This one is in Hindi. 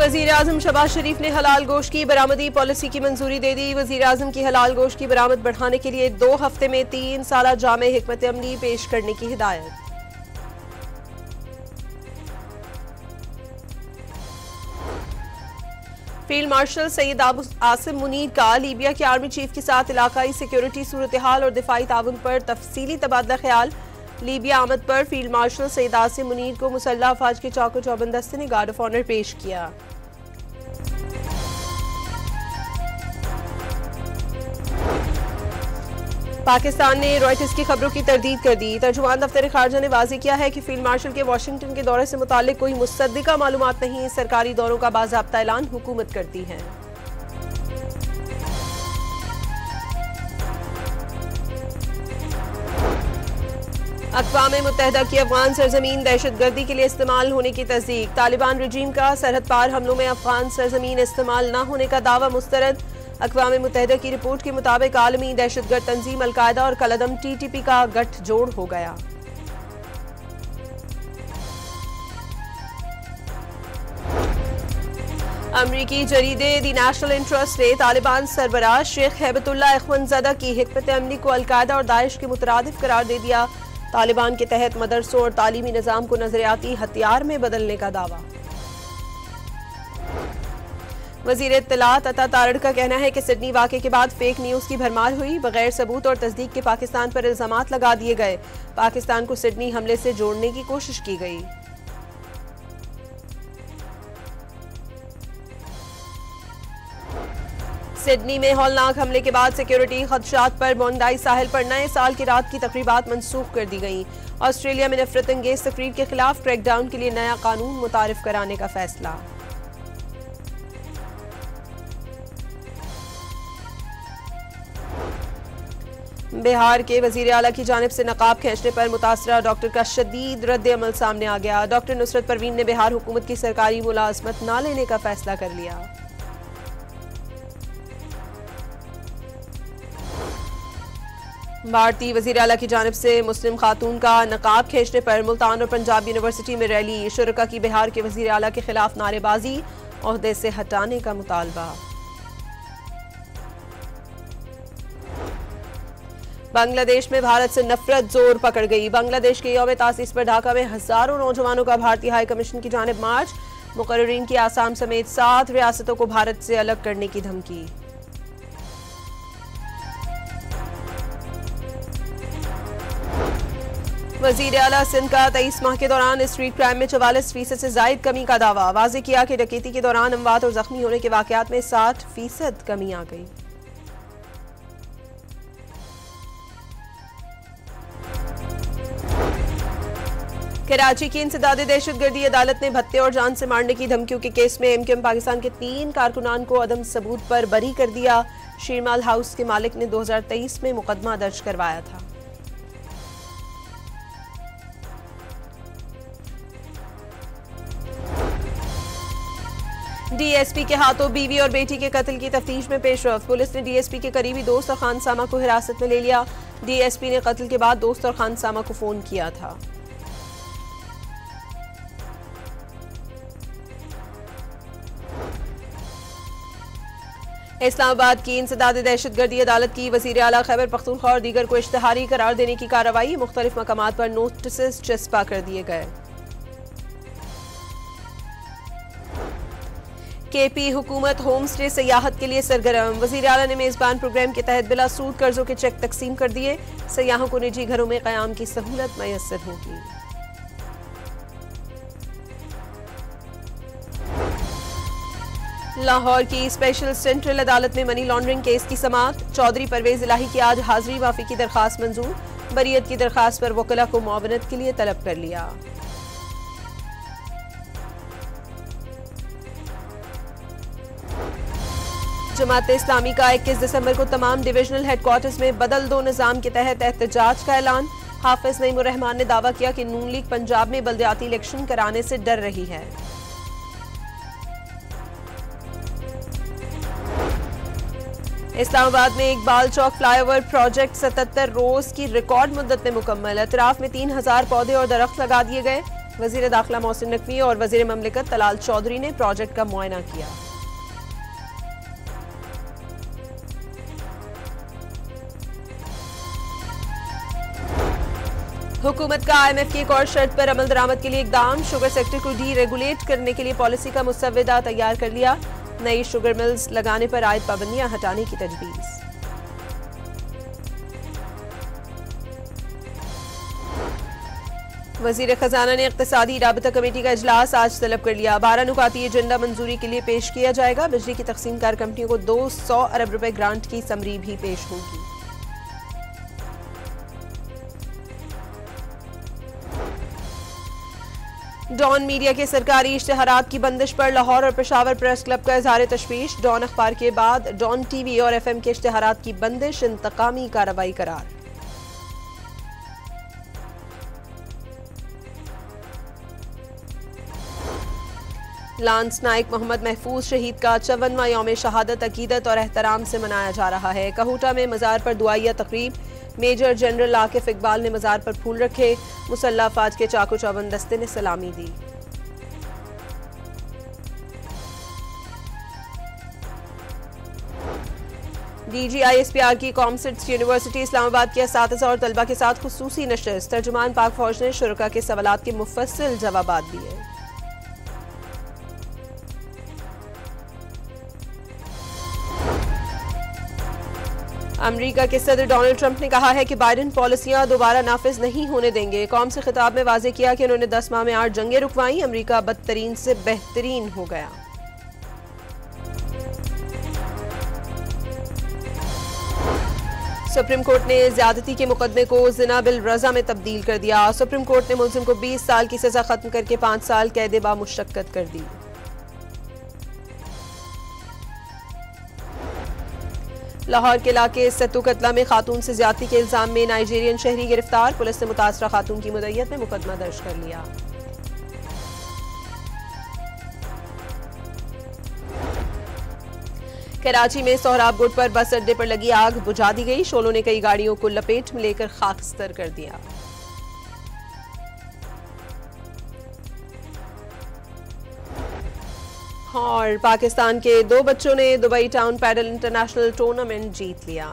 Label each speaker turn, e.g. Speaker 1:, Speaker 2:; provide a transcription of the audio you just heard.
Speaker 1: वजीर आजम शहबाज शरीफ ने हलाल गोश्त की बरामदी पॉलिसी की मंजूरी दे दी। वजीर आजम की हलाल गोश्त की बरामद बढ़ाने के लिए 2 हफ्ते में 3 साला जामे हिकमत अमली पेश करने की हिदायत। फील्ड मार्शल सैयद आसिम मुनीर का लीबिया के आर्मी चीफ के साथ इलाकाई सिक्योरिटी सूरत हाल और दिफाई ताउन पर तफसीली तबादला ख्याल। लीबिया आमद पर फील्ड मार्शल सैयद आसिम मुनीर को मुसल्लह अफवाज के चौको चौबंद दस्ते ने गार्ड ऑफ ऑनर पेश किया। पाकिस्तान ने रॉयटर्स की खबरों की तरदीद कर दी। तर्जुमान दफ्तर खारजा ने वाज़ेह किया है कि फील्ड मार्शल के वाशिंगटन के दौरे से मुताल्लिक कोई मुसद्दिका मालूमात नहीं। सरकारी दौरों का बाज़ाब्ता ऐलान हुकूमत करती है। अक़वाम मुत्तहिदा की अफगान सरजमीन दहशतगर्दी के लिए इस्तेमाल होने की तस्दीक। तालिबान रजीम का सरहद पार हमलों में अफगान सरजमीन इस्तेमाल न होने का दावा मुस्तरद। अक़वाम मुत्तहिदा की रिपोर्ट के मुताबिक आलमी दहशतगर्द तंजीम अल-कायदा और कलदम TTP का गठजोड़ हो गया। अमरीकी जरीदे दी नेशनल इंटरेस्ट ने तालिबान सरबराह शेख हैबतुल्लाह अखवंदज़दा की हिकमत अमली को अल-कायदा और दाइश के मुतरादिफ करार दे दिया। तालिबान के तहत मदरसों और तालीमी निज़ाम को नजरियाती हथियार में बदलने का दावा। वज़ीर इत्तलात अता तारड़ का कहना है कि सिडनी वाक़े के बाद फेक न्यूज़ की भरमार हुई। बगैर सबूत और तस्दीक के पाकिस्तान पर इल्ज़ामात लगा दिए गए। पाकिस्तान को सिडनी हमले से जोड़ने की कोशिश की गई। सिडनी में हौलनाक हमले के बाद सिक्योरिटी खदशात पर बोंडाई साहिल पर नए साल की रात की तकरीबात मनसूख कर दी गई। ऑस्ट्रेलिया में नफरत अंगेज तकरीर के खिलाफ क्रैकडाउन के लिए नया कानून मुतारिफ कराने का फैसला। बिहार के वजीर आला की जानिब से नकाब खींचने पर मुतासरा डॉक्टर का शदीद रद्द अमल सामने आ गया। डॉक्टर नुसरत परवीन ने बिहार हुकूमत की सरकारी मुलाजमत न लेने का फैसला कर लिया। भारतीय वजीर आला की जानिब से मुस्लिम खातून का नकाब खींचने पर मुल्तान और पंजाब यूनिवर्सिटी में रैली। शुरका की बिहार के वजीर आला के खिलाफ नारेबाजी, ओहदे से हटाने का मुतालबा। बांग्लादेश में भारत से नफरत जोर पकड़ गई। बांग्लादेश के यौम तासीस पर ढाका में हजारों नौजवानों का भारतीय हाई कमीशन की जानिब मार्च। मुकर्ररीन की आसाम समेत 7 रियासतों को भारत से अलग करने की धमकी। वजीर आला सिंध का 23 माह के दौरान स्ट्रीट क्राइम में 44% से जायद कमी का दावा। वाज़ेह किया कि डकैती के दौरान अमवात और जख्मी होने के वाकयात में 60% कमी आ गई। कराची की इंसदादे दहशतगर्दी अदालत ने भत्ते और जान से मारने की धमकियों के केस में MQM पाकिस्तान के 3 कारकुनान को अदम सबूत पर बरी कर दिया। शीरमाल हाउस के मालिक ने 2023 में मुकदमा दर्ज करवाया था। DSP के हाथों बीवी और बेटी के कत्ल की तफ्तीश में पेशरफ। पुलिस ने DSP के करीबी दोस्त और खानसामा को हिरासत में ले लिया। DSP ने कत्ल के बाद दोस्त और खानसामा को फोन किया था। इस्लामाबाद की इंसदादे दहशतगर्दी अदालत की वजीर आला खैबर पख्तूनख्वा और दीगर को इश्तिहारी करार देने की कार्रवाई। मुख्तलिफ मकामात पर नोटिस चस्पा कर दिए गए। KP हुकूमत होम स्टे सयाहत के लिए सरगर्म। वजीर आला ने मेजबान प्रोग्राम के तहत बिला सूद कर्जों के चेक तकसीम कर दिए। सयाहों को निजी घरों में क़याम की सहूलत मैसर होगी। लाहौर की स्पेशल सेंट्रल अदालत में मनी लॉन्ड्रिंग केस की समाअत। चौधरी परवेज इलाही की आज हाजिरी माफी की दरखास्त मंजूर। बरीयत की दरखास्त पर वकला को मुआवनत के लिए तलब कर लिया। जमात इस्लामी का 21 दिसंबर को तमाम डिविजनल हेडक्वार्टर्स में बदल दो निज़ाम के तहत एहतजाज का ऐलान। हाफिज नईमुर रहमान ने दावा किया कि नून लीग पंजाब में बल्दियाती इलेक्शन कराने से डर रही है। इस्लामाबाद में इकबाल चौक फ्लाईओवर प्रोजेक्ट 77 रोज की रिकॉर्ड मुद्दत में मुकम्मल। अतराफ में 3000 पौधे और दरख्त लगा दिए गए। वजीर दाखिला मोहसिन नकवी और वजीर ममलिकत तलाल चौधरी ने प्रोजेक्ट का मुआयना किया। हुकूमत का IMF की एक और शर्त पर अमल दरामद के लिए इकदाम। शुगर सेक्टर को डी रेगुलेट करने के लिए पॉलिसी का मुसव्वदा तैयार कर लिया। नई शुगर मिल्स लगाने पर आयद पाबंदियां हटाने की तजवीज़। वजीर खजाना ने इक्तिसादी राबता कमेटी का इजलास आज तलब कर लिया। 12 नुकाती एजेंडा मंजूरी के लिए पेश किया जाएगा। बिजली की तकसीमकार कंपनियों को 200 अरब रुपए ग्रांट की समरी भी पेश होगी। डॉन मीडिया के सरकारी इश्तिहारात की बंदिश पर लाहौर और पेशावर प्रेस क्लब का इजहार तशवीश। डॉन अखबार के बाद डॉन TV और FM के इश्तिहारात की बंदिश इंतकामी कार्रवाई करार। लांस नाइक मोहम्मद महफूज शहीद का 54वां यौम शहादत अकीदत और एहतराम से मनाया जा रहा है। कहूटा में मज़ार पर दुआइया तकरीब। मेजर जनरल आकिफ इकबाल ने मज़ार पर फूल रखे। मुसल्लह अफवाज के चाको चौबंद दस्ते ने सलामी दी। DGISPR की कॉमसिट्स यूनिवर्सिटी इस्लामाबाद के असातिज़ा और तलबा के साथ खुसूसी नशिस्त। तर्जुमान पाक फौज ने शुरका के सवालात के मुफस्सिल जवाबात दिए। अमेरिका के सदर डोनाल्ड ट्रंप ने कहा है कि बाइडेन पॉलिसियां दोबारा नाफिज नहीं होने देंगे। कौम से खिताब में वाज़ेह किया कि उन्होंने 10 माह में 8 जंगें रुकवाई। अमेरिका बदतरीन से बेहतरीन हो गया। सुप्रीम कोर्ट ने ज्यादती के मुकदमे को जिना बिल रजा में तब्दील कर दिया। सुप्रीम कोर्ट ने मुलजिम को 20 साल की सजा खत्म करके 5 साल कैद बामुशक्कत कर दी। लाहौर के इलाके सत्तू कतला में खातून से ज्यादती के इल्जाम में नाइजीरियन शहरी गिरफ्तार। पुलिस ने मुतासरा खातून की मुद्दत में मुकदमा दर्ज कर लिया। कराची में सोहराब गुट पर बस अड्डे पर लगी आग बुझा दी गई। शोलों ने कई गाड़ियों को लपेट में लेकर खाकस्तर कर दिया। और पाकिस्तान के 2 बच्चों ने Dubai town padel international tournament जीत लिया।